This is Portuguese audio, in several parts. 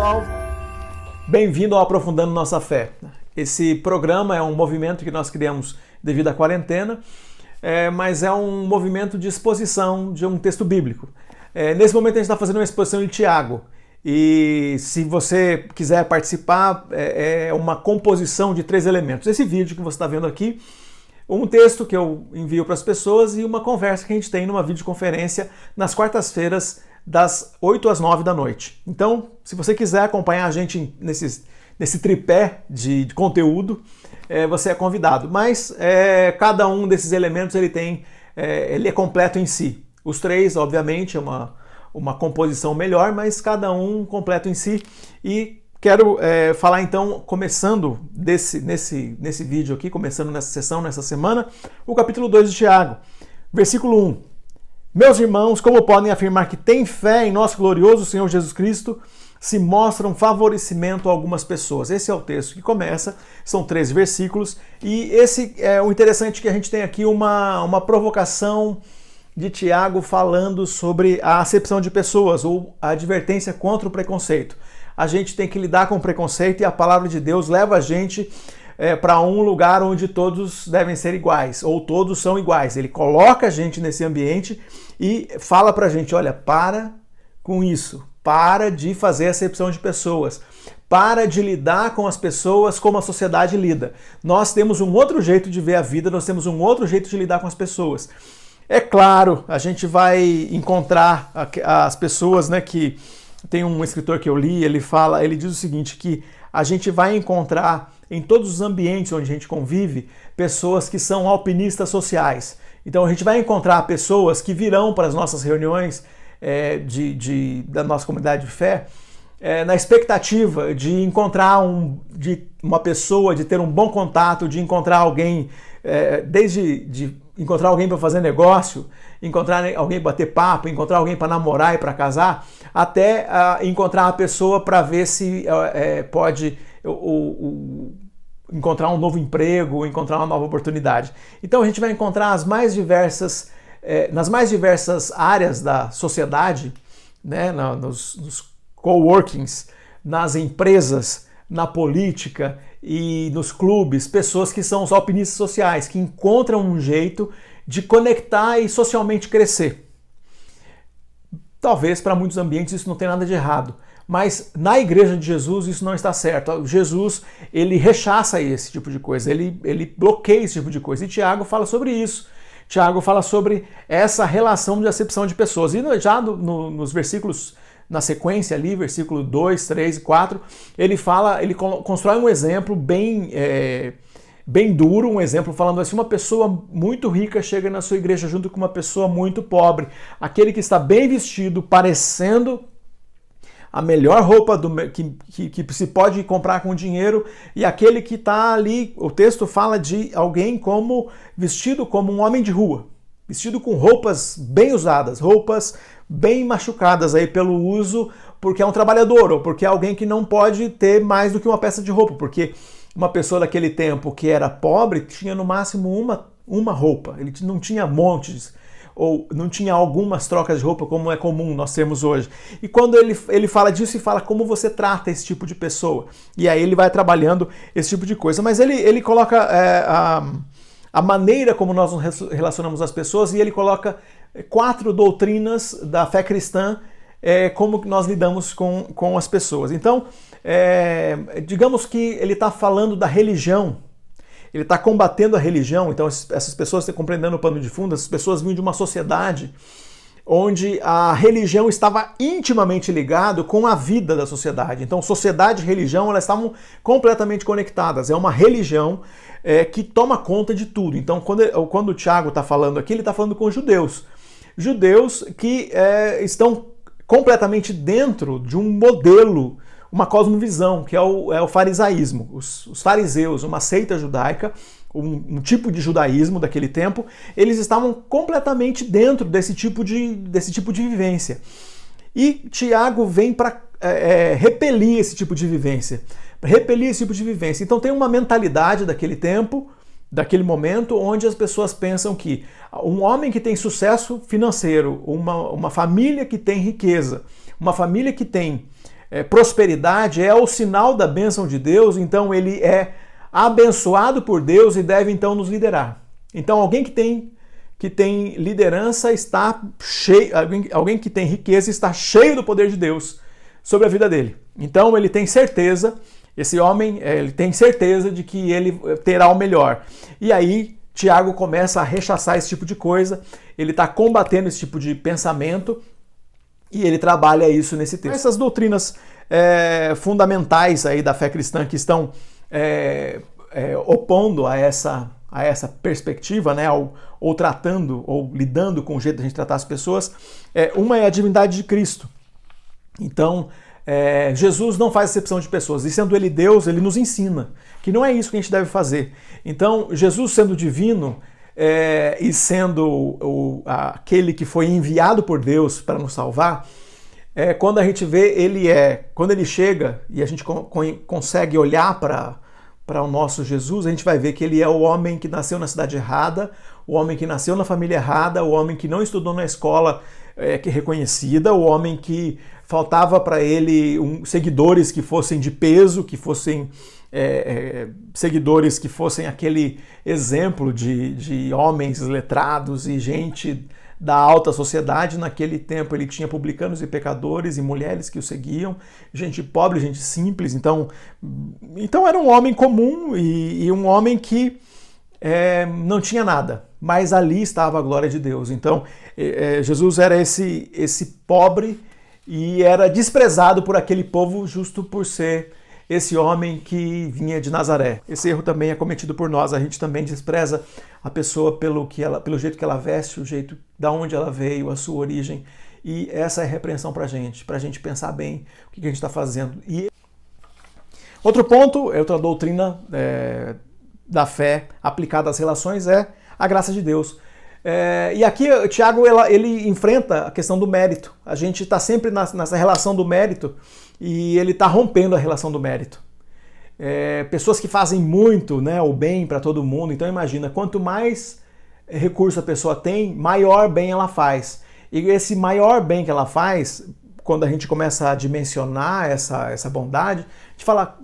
pessoal, bem-vindo ao Aprofundando Nossa Fé. Esse programa é um movimento que nós criamos devido à quarentena, mas é um movimento de exposição de um texto bíblico. Nesse momento a gente está fazendo uma exposição de Tiago, e se você quiser participar, é uma composição de 3 elementos. Esse vídeo que você está vendo aqui, um texto que eu envio para as pessoas e uma conversa que a gente tem numa videoconferência nas quartas-feiras, das 8 às 9 da noite. Então, se você quiser acompanhar a gente nesse tripé de conteúdo, você é convidado. Mas cada um desses elementos ele é completo em si. Os 3, obviamente, é uma composição melhor, mas cada um completo em si. E quero falar então, começando nesse vídeo aqui, começando nessa sessão, nessa semana, o capítulo 2 de Tiago, versículo 1. Meus irmãos, como podem afirmar que têm fé em nosso glorioso Senhor Jesus Cristo, se mostra um favorecimento a algumas pessoas. Esse é o texto que começa, são 13 versículos, e esse é o interessante que a gente tem aqui uma provocação de Tiago falando sobre a acepção de pessoas, ou a advertência contra o preconceito. A gente tem que lidar com o preconceito e a palavra de Deus leva a gente para um lugar onde todos devem ser iguais, ou todos são iguais. Ele coloca a gente nesse ambiente e fala pra gente, olha, para com isso, para de fazer acepção de pessoas, para de lidar com as pessoas como a sociedade lida. Nós temos um outro jeito de ver a vida, nós temos um outro jeito de lidar com as pessoas. É claro, a gente vai encontrar as pessoas, né, que tem um escritor que eu li, ele diz o seguinte, que a gente vai encontrar em todos os ambientes onde a gente convive pessoas que são alpinistas sociais. Então a gente vai encontrar pessoas que virão para as nossas reuniões da nossa comunidade de fé na expectativa de encontrar uma pessoa, de ter um bom contato, de encontrar alguém, de encontrar alguém para fazer negócio, encontrar alguém para bater papo, encontrar alguém para namorar e para casar, até encontrar a pessoa para ver se pode encontrar um novo emprego, encontrar uma nova oportunidade. Então a gente vai encontrar nas mais diversas áreas da sociedade, né, nos coworkings, nas empresas, na política e nos clubes, pessoas que são os alpinistas sociais, que encontram um jeito de conectar e socialmente crescer. Talvez para muitos ambientes isso não tem nada de errado, mas na igreja de Jesus isso não está certo. Jesus, ele rechaça esse tipo de coisa, ele bloqueia esse tipo de coisa. E Tiago fala sobre isso. Tiago fala sobre essa relação de acepção de pessoas. E já nos versículos na sequência ali, versículo 2, 3 e 4, ele constrói um exemplo bem duro, um exemplo falando assim, uma pessoa muito rica chega na sua igreja junto com uma pessoa muito pobre. Aquele que está bem vestido, parecendo a melhor roupa que se pode comprar com dinheiro, e aquele que está ali, o texto fala de alguém vestido como um homem de rua, vestido com roupas bem usadas, roupas bem machucadas aí pelo uso, porque é um trabalhador, ou porque é alguém que não pode ter mais do que uma peça de roupa, porque uma pessoa daquele tempo que era pobre tinha no máximo uma roupa, ele não tinha montes, ou não tinha algumas trocas de roupa como é comum nós termos hoje. E quando ele fala disso, e fala como você trata esse tipo de pessoa. E aí ele vai trabalhando esse tipo de coisa. Mas ele coloca a maneira como nós nos relacionamos às pessoas, e ele coloca 4 doutrinas da fé cristã, como nós lidamos com as pessoas. Então, digamos que ele está falando da religião, ele está combatendo a religião. Então essas pessoas estão compreendendo o pano de fundo, essas pessoas vinham de uma sociedade onde a religião estava intimamente ligada com a vida da sociedade. Então sociedade e religião, elas estavam completamente conectadas. É uma religião que toma conta de tudo. Então quando o Tiago está falando aqui, ele está falando com judeus que estão completamente dentro de um modelo, uma cosmovisão, que é o farisaísmo. Os fariseus, uma seita judaica, um tipo de judaísmo daquele tempo, eles estavam completamente dentro desse tipo de vivência. E Tiago vem para repelir esse tipo de vivência. Então tem uma mentalidade daquele tempo, daquele momento, onde as pessoas pensam que um homem que tem sucesso financeiro, uma família que tem riqueza, uma família que tem prosperidade é o sinal da bênção de Deus, então ele é abençoado por Deus e deve então nos liderar. Então alguém que tem liderança está cheio, alguém que tem riqueza está cheio do poder de Deus sobre a vida dele. Então ele tem certeza, esse homem, ele tem certeza de que ele terá o melhor. E aí Tiago começa a rechaçar esse tipo de coisa, ele está combatendo esse tipo de pensamento e ele trabalha isso nesse texto. Essas doutrinas fundamentais aí da fé cristã que estão opondo a essa perspectiva, né, ou tratando, ou lidando com o jeito de a gente tratar as pessoas, uma é a divindade de Cristo. Então, Jesus não faz acepção de pessoas, e sendo ele Deus, ele nos ensina que não é isso que a gente deve fazer. Então, Jesus sendo divino e sendo aquele que foi enviado por Deus para nos salvar, quando a gente vê, quando ele chega e a gente consegue olhar para o nosso Jesus, a gente vai ver que ele é o homem que nasceu na cidade errada, o homem que nasceu na família errada, o homem que não estudou na escola que é reconhecida, o homem que faltava para ele seguidores que fossem de peso, que fossem seguidores que fossem aquele exemplo de homens letrados e gente da alta sociedade. Naquele tempo ele tinha publicanos e pecadores e mulheres que o seguiam, gente pobre, gente simples. Então era um homem comum e um homem que não tinha nada, mas ali estava a glória de Deus. Então Jesus era esse pobre e era desprezado por aquele povo justo por ser esse homem que vinha de Nazaré. Esse erro também é cometido por nós. A gente também despreza a pessoa pelo jeito que ela veste, o jeito da onde ela veio, a sua origem. E essa é a repreensão para a gente pensar bem o que a gente está fazendo. E outro ponto, outra doutrina da fé aplicada às relações é a graça de Deus. E aqui Tiago ele enfrenta a questão do mérito. A gente está sempre nessa relação do mérito e ele está rompendo a relação do mérito. Pessoas que fazem muito, né, o bem para todo mundo. Então imagina, quanto mais recurso a pessoa tem, maior bem ela faz. E esse maior bem que ela faz, quando a gente começa a dimensionar essa bondade, a gente fala,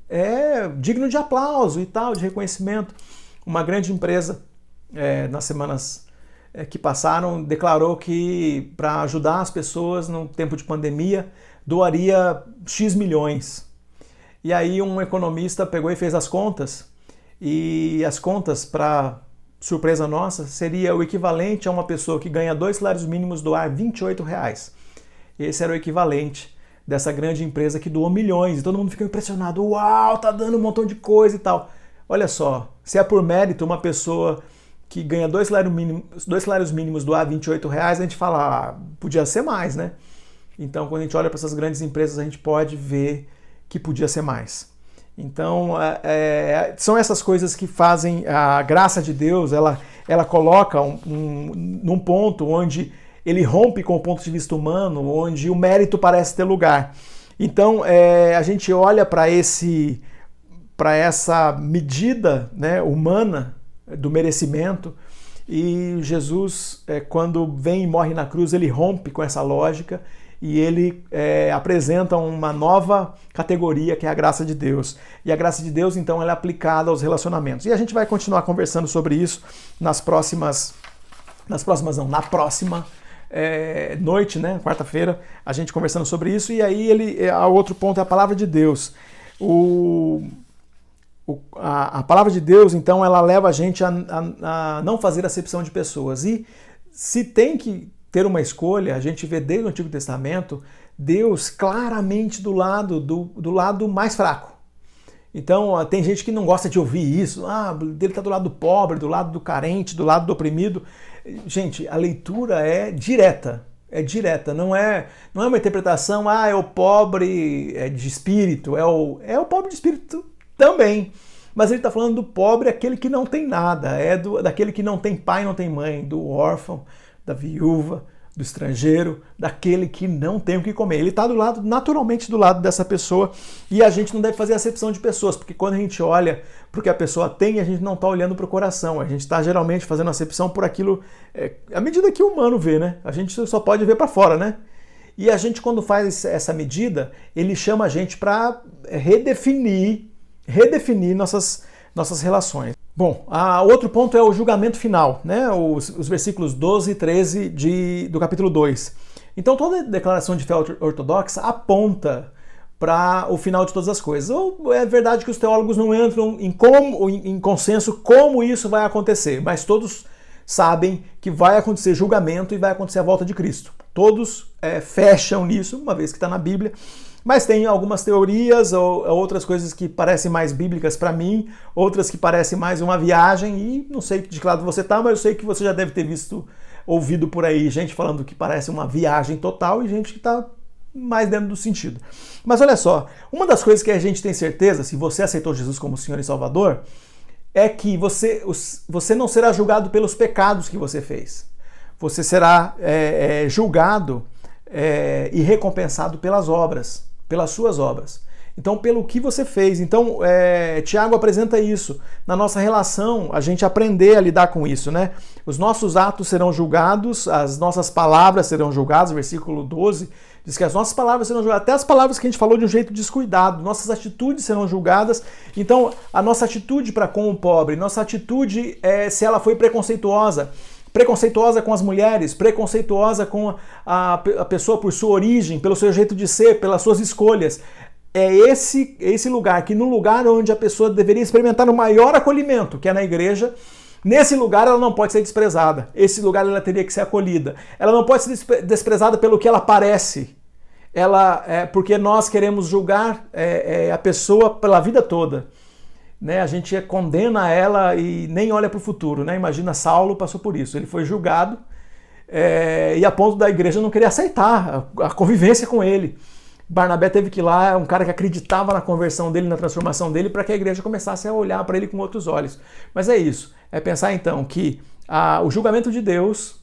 é digno de aplauso e tal, de reconhecimento. Uma grande empresa, nas semanas que passaram, declarou que para ajudar as pessoas no tempo de pandemia, doaria X milhões. E aí um economista pegou e fez as contas, e as contas, para surpresa nossa, seria o equivalente a uma pessoa que ganha 2 salários mínimos doar R$28. Esse era o equivalente dessa grande empresa que doou milhões, e todo mundo fica impressionado, uau, tá dando um montão de coisa e tal. Olha só, se é por mérito uma pessoa que ganha 2 salários mínimos doar R$28, a gente fala, podia ser mais, né? Então, quando a gente olha para essas grandes empresas, a gente pode ver que podia ser mais. Então, são essas coisas que fazem a graça de Deus, ela coloca num ponto onde ele rompe com o ponto de vista humano, onde o mérito parece ter lugar. Então, a gente olha para essa medida, né, humana do merecimento, e Jesus, quando vem e morre na cruz, ele rompe com essa lógica e ele apresenta uma nova categoria, que é a graça de Deus. E a graça de Deus, então, ela é aplicada aos relacionamentos. E a gente vai continuar conversando sobre isso na próxima noite, né, quarta-feira, a gente conversando sobre isso. E aí o outro ponto é a palavra de Deus. A palavra de Deus, então, ela leva a gente a não fazer acepção de pessoas. E se tem que ter uma escolha, a gente vê desde o Antigo Testamento Deus claramente do lado mais fraco. Então, tem gente que não gosta de ouvir isso. Ele está do lado do pobre, do lado do carente, do lado do oprimido. Gente, a leitura é direta. Não é uma interpretação, é o pobre de espírito, é o pobre de espírito também. Mas ele está falando do pobre, aquele que não tem nada, daquele que não tem pai, não tem mãe, do órfão, da viúva, do estrangeiro, daquele que não tem o que comer. Ele está naturalmente do lado dessa pessoa, e a gente não deve fazer acepção de pessoas, porque quando a gente olha para o que a pessoa tem, a gente não está olhando para o coração, a gente está geralmente fazendo acepção por aquilo, à medida que o humano vê, né? A gente só pode ver para fora, né? E a gente, quando faz essa medida, ele chama a gente para redefinir nossas relações. Bom, outro ponto é o julgamento final, né? Os versículos 12 e 13 do capítulo 2. Então toda declaração de fé ortodoxa aponta para o final de todas as coisas. Ou é verdade que os teólogos não entram em consenso como isso vai acontecer, mas todos sabem que vai acontecer julgamento e vai acontecer a volta de Cristo. Todos fecham nisso, uma vez que está na Bíblia. Mas tem algumas teorias ou outras coisas que parecem mais bíblicas para mim, outras que parecem mais uma viagem, e não sei de que lado você está, mas eu sei que você já deve ter ouvido por aí gente falando que parece uma viagem total e gente que está mais dentro do sentido. Mas olha só, uma das coisas que a gente tem certeza, se você aceitou Jesus como Senhor e Salvador, é que você não será julgado pelos pecados que você fez. Você será julgado e recompensado pelas suas obras. Então, pelo que você fez. Então, Tiago apresenta isso. Na nossa relação, a gente aprender a lidar com isso, né? Os nossos atos serão julgados, as nossas palavras serão julgadas, versículo 12, diz que as nossas palavras serão julgadas, até as palavras que a gente falou de um jeito descuidado, nossas atitudes serão julgadas. Então, a nossa atitude para com o pobre, nossa atitude, se ela foi preconceituosa com as mulheres, preconceituosa com a pessoa por sua origem, pelo seu jeito de ser, pelas suas escolhas. É esse lugar, que no lugar onde a pessoa deveria experimentar o maior acolhimento, que é na igreja, nesse lugar ela não pode ser desprezada. Esse lugar ela teria que ser acolhida. Ela não pode ser desprezada pelo que ela parece. Porque nós queremos julgar a pessoa pela vida toda. Né, a gente condena ela e nem olha para o futuro. Né? Imagina, Saulo passou por isso. Ele foi julgado e a ponto da igreja não querer aceitar a convivência com ele. Barnabé teve que ir lá, um cara que acreditava na conversão dele, na transformação dele, para que a igreja começasse a olhar para ele com outros olhos. Mas é isso. É pensar então que o julgamento de Deus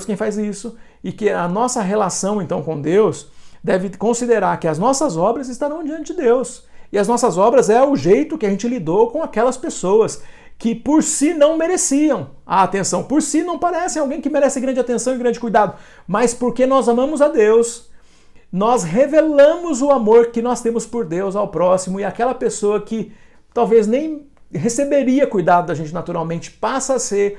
quem faz isso, e que a nossa relação então com Deus deve considerar que as nossas obras estarão diante de Deus. E as nossas obras é o jeito que a gente lidou com aquelas pessoas que por si não mereciam a atenção, por si não parecem alguém que merece grande atenção e grande cuidado, mas porque nós amamos a Deus, nós revelamos o amor que nós temos por Deus ao próximo, e aquela pessoa que talvez nem receberia cuidado da gente naturalmente passa a ser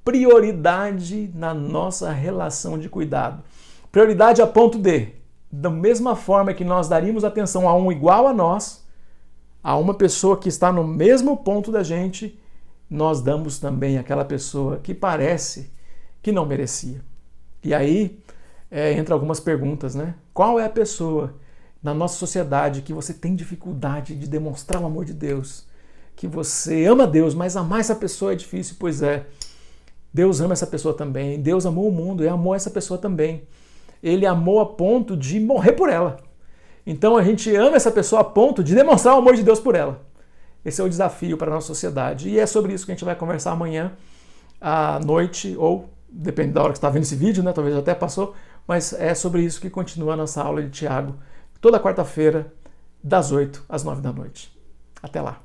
prioridade na nossa relação de cuidado. Prioridade a ponto de, da mesma forma que nós daríamos atenção a um igual a nós, a uma pessoa que está no mesmo ponto da gente, nós damos também àquela pessoa que parece que não merecia. E aí entra algumas perguntas, né? Qual é a pessoa na nossa sociedade que você tem dificuldade de demonstrar o amor de Deus? Que você ama Deus, mas amar essa pessoa é difícil? Pois é, Deus ama essa pessoa também. Deus amou o mundo e amou essa pessoa também. Ele amou a ponto de morrer por ela. Então a gente ama essa pessoa a ponto de demonstrar o amor de Deus por ela. Esse é o desafio para a nossa sociedade. E é sobre isso que a gente vai conversar amanhã à noite, ou depende da hora que você está vendo esse vídeo, né? Talvez até passou, mas é sobre isso que continua a nossa aula de Tiago, toda quarta-feira, das 8 às 9 da noite. Até lá!